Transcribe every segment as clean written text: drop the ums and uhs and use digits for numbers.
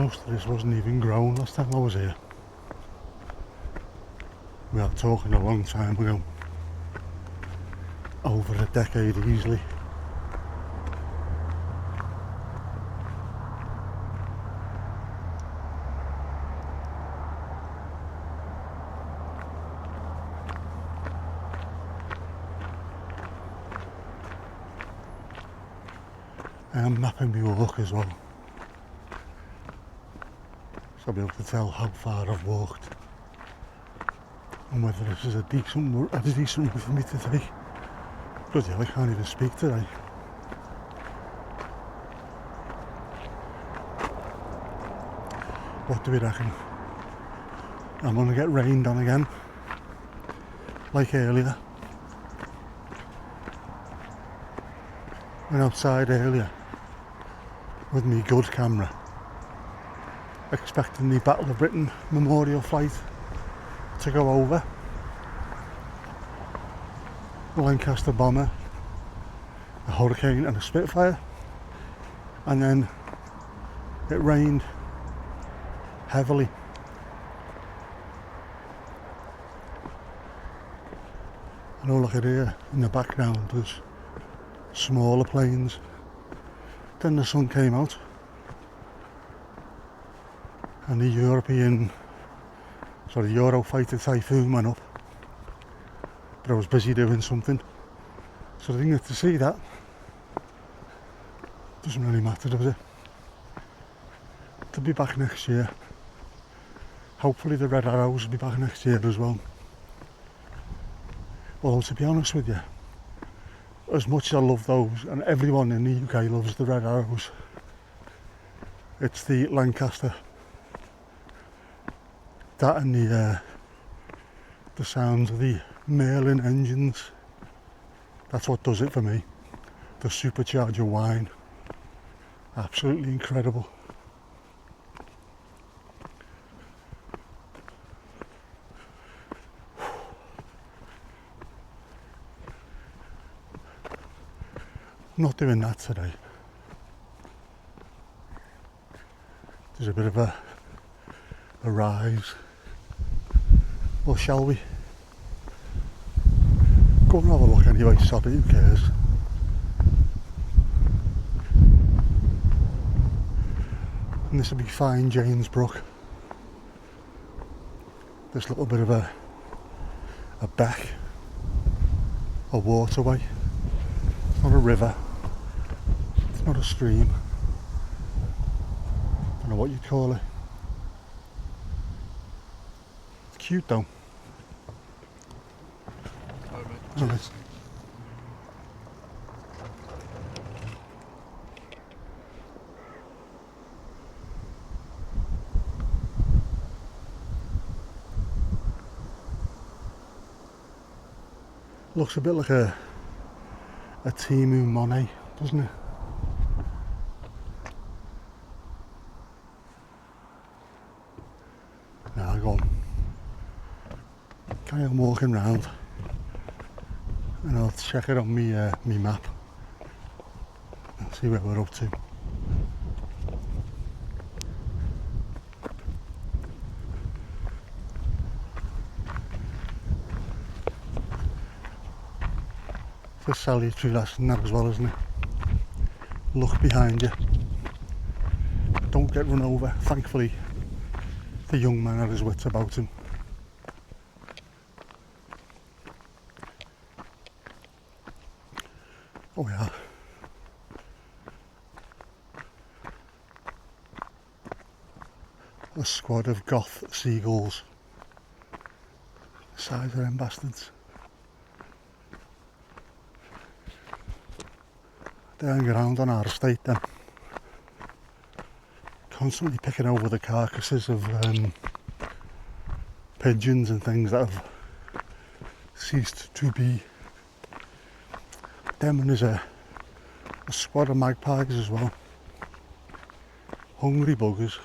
most of this wasn't even grown last time I was here. We are talking a long time ago. Over a decade easily. I am mapping my walk as well, so I'll be able to tell how far I've walked and whether this is a decent route for me to take. Bloody hell, I can't even speak today. What do we reckon? I'm going to get rained on again, like earlier. Went outside earlier with me good camera, expecting the Battle of Britain memorial flight to go over. A Lancaster bomber, a Hurricane and a Spitfire, and then it rained heavily. And all I could hear in the background was smaller planes. Then the sun came out and the Eurofighter Typhoon went up, but I was busy doing something, so I didn't get to see that. Doesn't really matter, does it? To be back next year. Hopefully the Red Arrows will be back next year as well. Although, to be honest with you, as much as I love those, and everyone in the UK loves the Red Arrows, it's the Lancaster, that and the sounds of the Merlin engines, that's what does it for me. The supercharger whine, absolutely incredible. Not doing that today. There's a bit of a rise. Well, shall we? Go and have a look anyway, sod it, who cares? And this will be fine James Brook. This little bit of a beck, a waterway. It's not a river. It's not a stream. Don't know what you'd call it. It's cute though. Alright. Looks a bit like a Timu Monet, doesn't it? Now go on. Carry on walking round and I'll check it on me map and see where we're up to. It's a salutary lesson that as well, isn't it? Look behind you. Don't get run over. Thankfully, the young man had his wits about him. Oh yeah. A squad of goth seagulls. The size of them bastards. They hang around on our estate then. Constantly picking over the carcasses of pigeons and things that have ceased to be. Them, and there's a squad of magpies as well. Hungry buggers.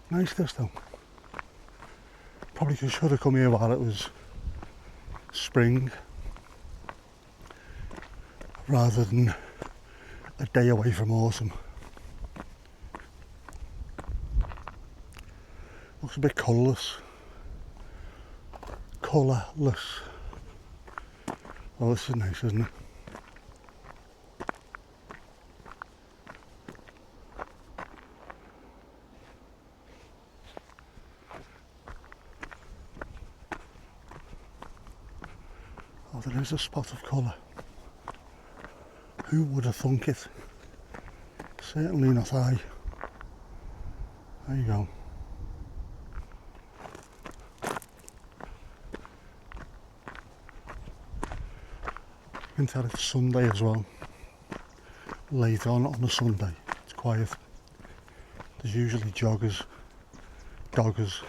Nice this though. Probably should have come here while it was spring, rather than a day away from autumn. Looks a bit colourless. Colourless. Oh, this is nice, isn't it? Oh, there is a spot of colour. Who would have thunk it? Certainly not I. There you go. You can tell it's Sunday as well. Late on a Sunday. It's quiet. There's usually joggers, doggers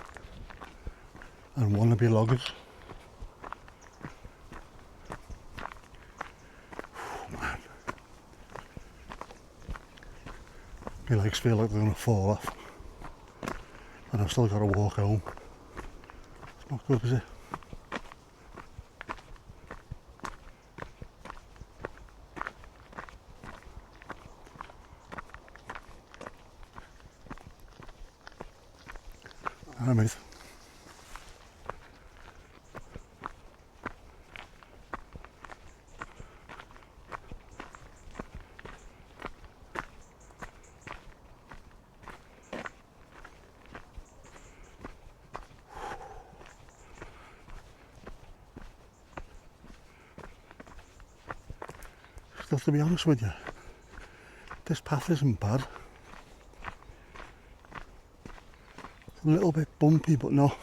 and wannabe loggers. Man. My legs feel like they're going to fall off. And I've still got to walk home. It's not good, is it? Alright, mate. Still, to be honest with you, this path isn't bad. It's a little bit bumpy, but not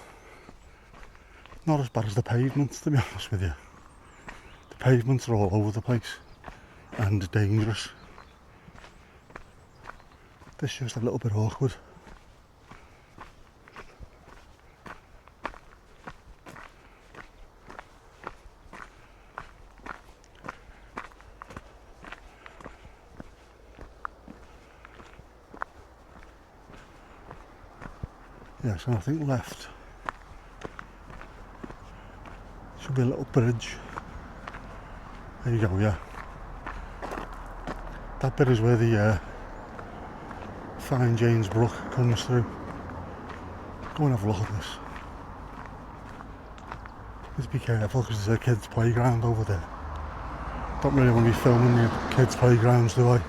as bad as the pavements, to be honest with you. The pavements are all over the place and dangerous. This is just a little bit awkward. Yes, and I think left should be a little bridge. There you go, yeah. That bit is where the Fine James Brook comes through. Go and have a look at this. Just be careful because there's a kids' playground over there. Don't really want to be filming the kids' playgrounds, do I?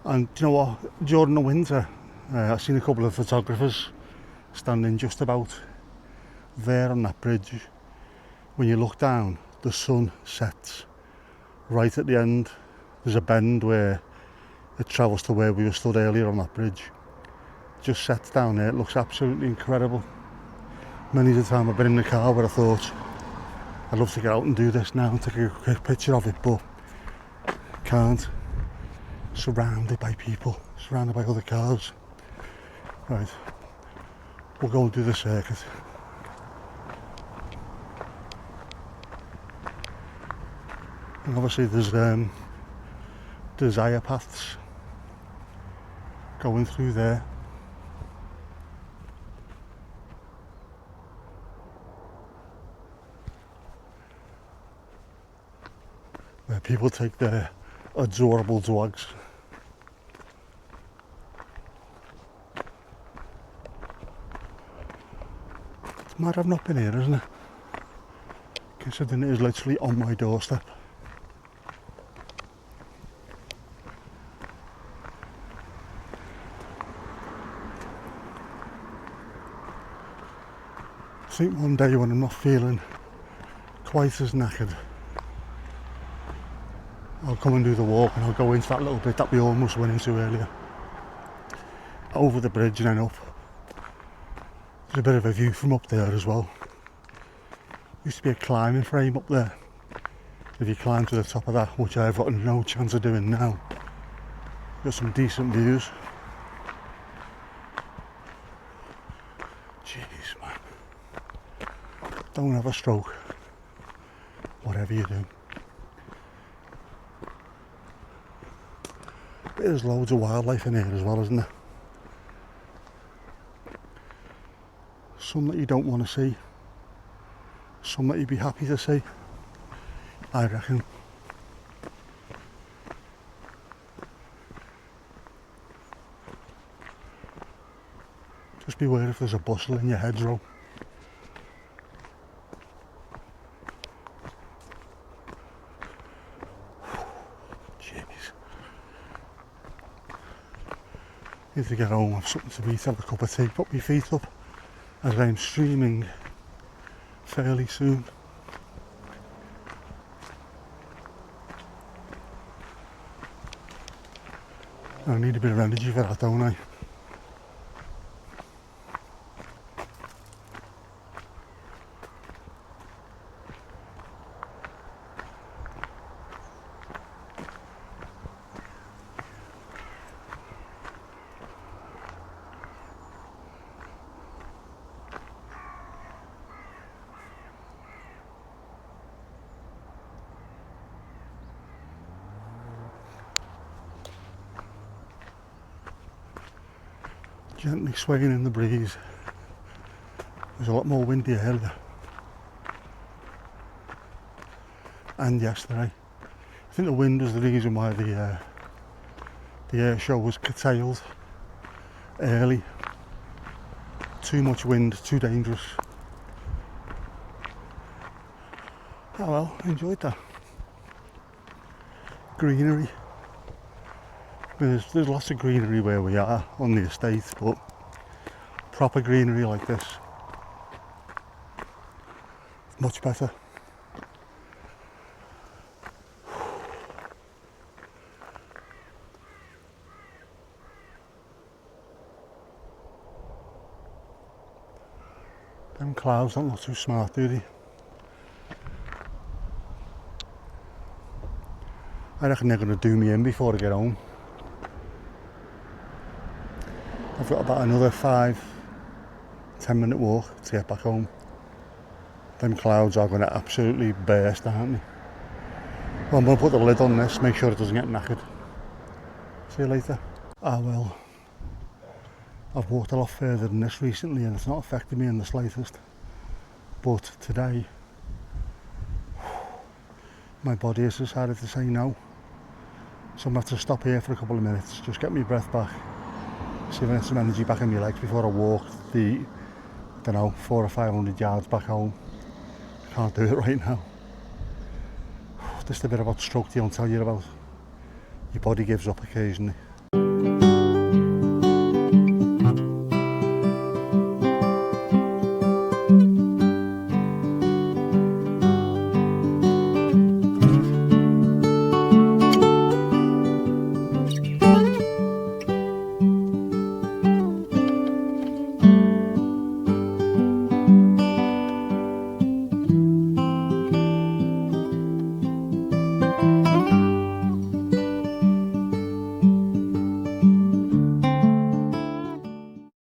And do you know what? During the winter, I've seen a couple of photographers standing just about there on that bridge. When you look down, the sun sets right at the end. There's a bend where it travels to where we were stood earlier on that bridge. It just sets down there. It looks absolutely incredible. Many of the time I've been in the car where I thought I'd love to get out and do this now and take a quick picture of it, but can't. Surrounded by people, surrounded by other cars. Right, we'll go and do the circuit. And obviously there's higher paths going through there. Where people take their adorable dogs. It's mad I've not been here, isn't it? Considering it is literally on my doorstep. I think one day when I'm not feeling quite as knackered, I'll come and do the walk and I'll go into that little bit that we almost went into earlier. Over the bridge and then up. There's a bit of a view from up there as well. Used to be a climbing frame up there. If you climb to the top of that, which I've got no chance of doing now, got some decent views. Jeez, man. Don't have a stroke. Whatever you do. There's loads of wildlife in here as well, isn't there? Some that you don't want to see. Some that you'd be happy to see. I reckon. Just beware if there's a bustle in your hedgerow. Jeez. Need to get home, have something to eat, have a cup of tea, put my feet up as I'm streaming fairly soon. I need a bit of energy for that, don't I? Gently swaying in the breeze. There's a lot more windy earlier and yesterday. I think the wind was the reason why the air show was curtailed early. Too much wind, too dangerous. Oh well, I enjoyed that. Greenery. There's lots of greenery where we are on the estate, but proper greenery like this, much better. Them clouds don't look too smart, do they? I reckon they're going to do me in before I get home. I've got about another 5-10 minute walk to get back home. Them clouds are going to absolutely burst, aren't they? Well, I'm going to put the lid on this, make sure it doesn't get knackered. See you later. Ah well, I've walked a lot further than this recently and it's not affected me in the slightest. But today, my body has decided to say no. So I'm going to have to stop here for a couple of minutes, just get my breath back. See if I get some energy back in my legs before I walk the, I don't know, 400 or 500 yards back home. I can't do it right now. Just a bit about stroke you don't tell you about. Your body gives up occasionally.